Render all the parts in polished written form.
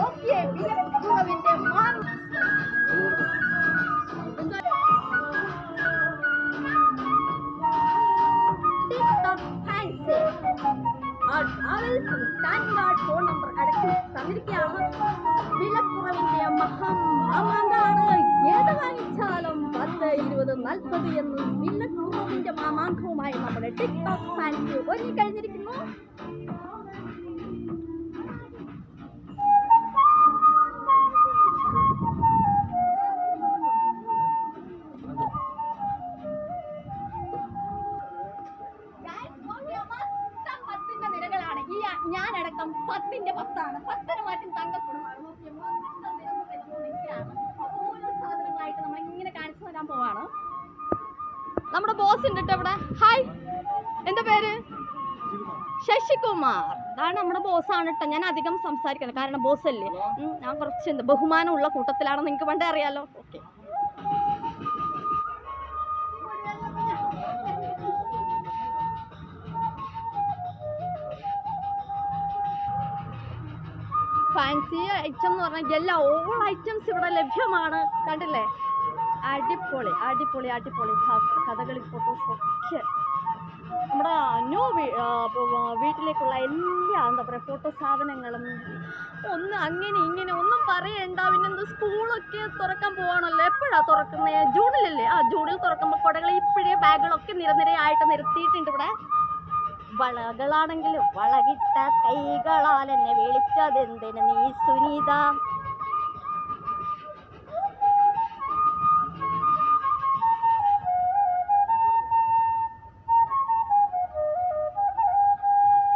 നോക്കിയേ വിലക്കുറവിന്റെ standard phone number അടക്കി തന്നിരിക്കുകയാണ്. വിലക്കുറവിന്റെ മഹാമാങ്കാണ്. ഏത് വാങ്ങിച്ചാലും 10, 20, 40 എന്ന് വിലക്കുറവിന്റെ മാമാങ്കവുമായി നമ്മുടെ ടിക്ടോക്ക് ഫാൻസ് ഒരുങ്ങിക്കഴിഞ്ഞിരിക്കുന്നു. ഞാനടക്കം 10ന്റെ 10 10ന് മാറ്റും തങ്കക്കുടമാണ്. ഓരോ സാധനങ്ങളായിട്ട് നമ്മൾ ഇങ്ങനെ കാണിച്ചു തരാൻ പോവാണ്. നമ്മുടെ ബോസ് ഉണ്ട് കേട്ടോ ഇവിടെ. ഹായ്, എന്താ പേര്? ശശികുമാർ. അതാണ് നമ്മുടെ ബോസാണ് കേട്ടോ. ഞാൻ അധികം സംസാരിക്കുന്നത് കാരണം ബോസ് അല്ലേ. ഞാൻ കുറച്ച് ബഹുമാനമുള്ള കൂട്ടത്തിലാണെന്ന് നിങ്ങൾക്ക് പണ്ടേ അറിയാലോ. ഓക്കെ, ഫാൻസി ഐറ്റം എന്ന് പറഞ്ഞാൽ എല്ലാ ഓൾ ഐറ്റംസ് ഇവിടെ ലഭ്യമാണ്. കണ്ടില്ലേ, അടിപൊളി അടിപൊളി അടിപൊളി കഥകളി ഫോട്ടോസ് ഒക്കെ നമ്മുടെ ന്യൂ വീട്ടിലേക്കുള്ള എല്ലാ എന്താ പറയുക ഫോട്ടോ സാധനങ്ങളും ഒന്ന് അങ്ങനെ ഇങ്ങനെ ഒന്നും പറയണ്ട. പിന്നെന്ത് സ്കൂളൊക്കെ തുറക്കാൻ പോവാണല്ലോ. എപ്പോഴാണ് തുറക്കുന്നത്? ജൂണിലല്ലേ? ജൂണിൽ തുറക്കുമ്പോൾ കുടകൾ ഇപ്പോഴേ ബാഗുകളൊക്കെ നിരനിരയായിട്ട് നിർത്തിയിട്ടുണ്ട് ഇവിടെ. വളകളാണെങ്കിൽ വളകിട്ട കൈകളാൽ എന്നെ വിളിച്ചതെന്തിന് നീ സുനീത.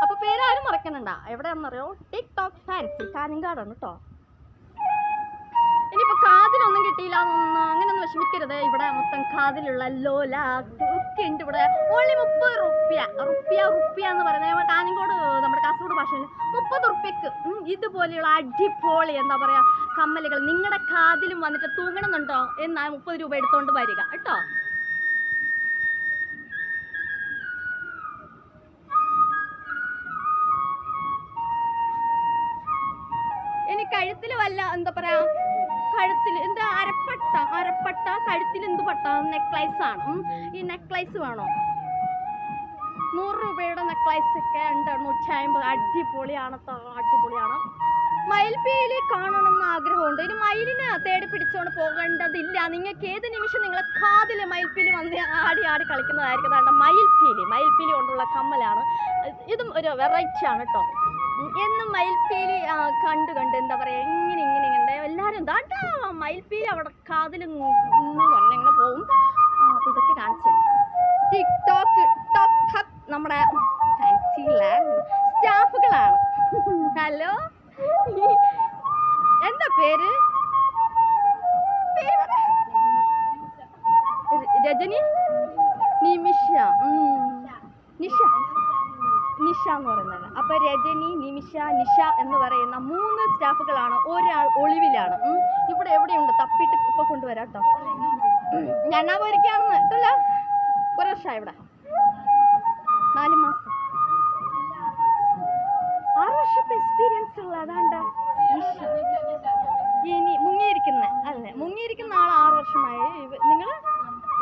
അപ്പൊ പേരാരും മറക്കണണ്ട. എവിടെയാണെന്നറിയോ? ടിക്ടോക്ക് ഫാൻസി കാഞ്ഞങ്ങാടാണ് കേട്ടോ. ഇനിയിപ്പോൾ കാതിലൊന്നും കിട്ടിയില്ല അങ്ങനെയൊന്നും വിഷമിക്കരുത്. ഇവിടെ മൊത്തം കാതിലുള്ള ലോല ഒക്കെ ഉണ്ട് ഇവിടെ. ഓൺലി 30 റുപ്യ എന്ന് പറയുന്നത് കാഞ്ഞങ്ങോട് നമ്മുടെ കാസർഗോഡ് ഭാഷയിൽ 30 റുപ്യക്ക് ഇതുപോലെയുള്ള അടിപൊളി എന്താ പറയുക കമ്മലുകൾ നിങ്ങളുടെ കാതിലും വന്നിട്ട് തൂങ്ങണമെന്നുണ്ടോ എന്നാൽ 30 രൂപ എടുത്തോണ്ട് വരിക കേട്ടോ. ഇനി കഴുത്തിൽ വല്ല എന്താ പറയാ കഴുത്തിൽ എന്താ അരപ്പട്ട കഴുത്തിൽ എന്ത് പട്ട നെക്ലൈസ് ആണ്. ഈ നെക്ലൈസ് വേണോ? 100 രൂപയുടെ നെക്ലൈസ് ഒക്കെ ഉണ്ട്. 150. അടിപൊളിയാണ്, അടിപൊളിയാണ്. മയിൽപീലി കാണണമെന്ന് ആഗ്രഹമുണ്ട്. ഇനി മയിലിനെ തേടി പിടിച്ചുകൊണ്ട് പോകേണ്ടതില്ല. നിങ്ങൾക്ക് ഏത് നിമിഷം നിങ്ങളെ കാതിൽ മയിൽപീലി വന്ന് ആടി ആടി കളിക്കുന്നതായിരിക്കും. അതാണ്ട് മയിൽപീലി കൊണ്ടുള്ള കമ്മലാണ്. ഇതും ഒരു വെറൈറ്റി ആണ് കേട്ടോ. എന്നും മയിൽപീലി കണ്ട് എന്താ പറയുക ഇങ്ങനെ എല്ലാവരും ദാണ്ടാ മയിൽപീലി അവിടെ കാതിൽ ഇങ്ങനെ പോവും. അപ്പോൾ ഇതൊക്കെ കാണിച്ചു ടിക്ടോക്ക് നമ്മുടെ ഫാൻസിയിലെ സ്റ്റാഫുകളാണ്. ഹലോ, എന്താ പേര്? രജനി, നിമിഷ, നിഷ എന്ന് പറയുന്നത്. അപ്പൊ രജനി, നിമിഷ, നിഷ എന്ന് പറയുന്ന 3 സ്റ്റാഫുകളാണ്. ഒരാൾ ഒളിവിലാണ്. ഇവിടെ എവിടെയുണ്ട്? തപ്പിട്ട് ഇപ്പൊ കൊണ്ടുവരാം കേട്ടോ. ഞാൻ പോയിരിക്കുകയാണെന്ന് കേട്ടല്ല. കുറെ വർഷമായി ഇവിടെ. 4 മാസം 6 വർഷത്തെ എക്സ്പീരിയൻസ് ഉള്ള അതാണ്ട ഇനി മുങ്ങിയിരിക്കുന്ന ആൾ 6 വർഷമായി. നിങ്ങൾ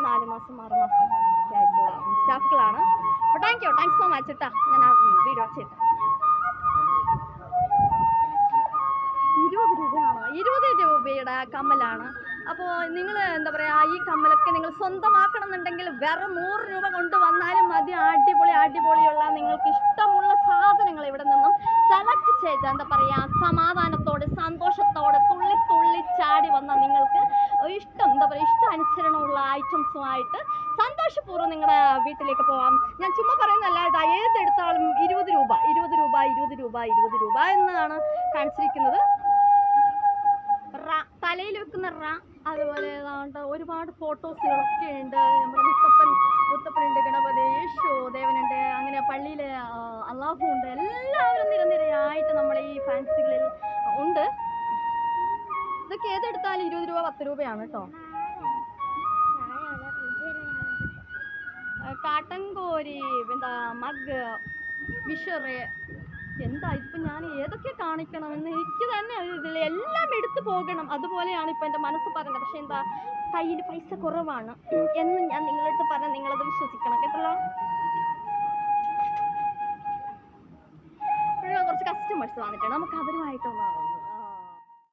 4 മാസം 6 മാസം ഒക്കെ ആയിട്ടുള്ള സ്റ്റാഫുകളാണ്. അപ്പോൾ താങ്ക്സ് സോ മച്ച് കേട്ടോ. ഞാൻ ആ വീഡിയോ ചെയ്ത 20 രൂപയാണോ? 20 രൂപയുടെ കമ്മലാണ്. അപ്പോൾ നിങ്ങൾ എന്താ പറയുക ഈ കമ്മലൊക്കെ നിങ്ങൾ സ്വന്തമാക്കണം എന്നുണ്ടെങ്കിൽ വെറും 100 രൂപ കൊണ്ടുവന്നാലും മതി. അടിപൊളിയുള്ള നിങ്ങൾക്ക് ഇഷ്ടമുള്ള സാധനങ്ങൾ ഇവിടെ നിന്നും സെലക്ട് ചെയ്ത് എന്താ പറയുക സമാധാനത്തോടെ സന്തോഷത്തോടെ തുള്ളി ചാടി വന്നാൽ നിങ്ങൾക്ക് ഇഷ്ടാനുസരണമുള്ള ഐറ്റംസുമായിട്ട് സന്തോഷപൂർവ്വം നിങ്ങളുടെ വീട്ടിലേക്ക് പോകാം. ഞാൻ ചുമ്മാ പറയുന്നതല്ല. ഇത് ഏതെടുത്താലും 20 രൂപ എന്നാണ് കാണിച്ചിരിക്കുന്നത്. തലയിൽ വെക്കുന്ന അതുപോലെ ഒരുപാട് ഫോട്ടോസുകളൊക്കെ ഉണ്ട്. നമ്മുടെ മുത്തപ്പനുണ്ട്, ഗണപതി, യേശു ദേവനുണ്ട്, അങ്ങനെ പള്ളിയിൽ അള്ളാഹു ഉണ്ട്. എല്ലാവരും നിരനിരയായിട്ട് നമ്മുടെ ഈ ഫാൻസികളിൽ ഉണ്ട്. ഇതൊക്കെ ഏതെടുത്താലും 20 രൂപ 10 രൂപയാണ് കേട്ടോ. കാട്ടൻകോരി, എന്താ മഗ്, വിഷറ്, എന്താ ഇപ്പം ഞാൻ ഏതൊക്കെ കാണിക്കണമെന്ന് എനിക്ക് തന്നെ ഇതിൽ എല്ലാം എടുത്തു പോകണം, അതുപോലെയാണ് ഇപ്പം എൻ്റെ മനസ്സ് പറയുന്നത്. പക്ഷെ എന്താ, കയ്യിൽ പൈസ കുറവാണ് എന്ന് ഞാൻ നിങ്ങളടുത്ത് പറഞ്ഞാൽ നിങ്ങളത് വിശ്വസിക്കണം കേട്ടല്ലോ. കുറച്ച് കസ്റ്റമേഴ്സ് വന്നിട്ടുണ്ട്, നമുക്ക് അവരുമായിട്ടൊന്ന്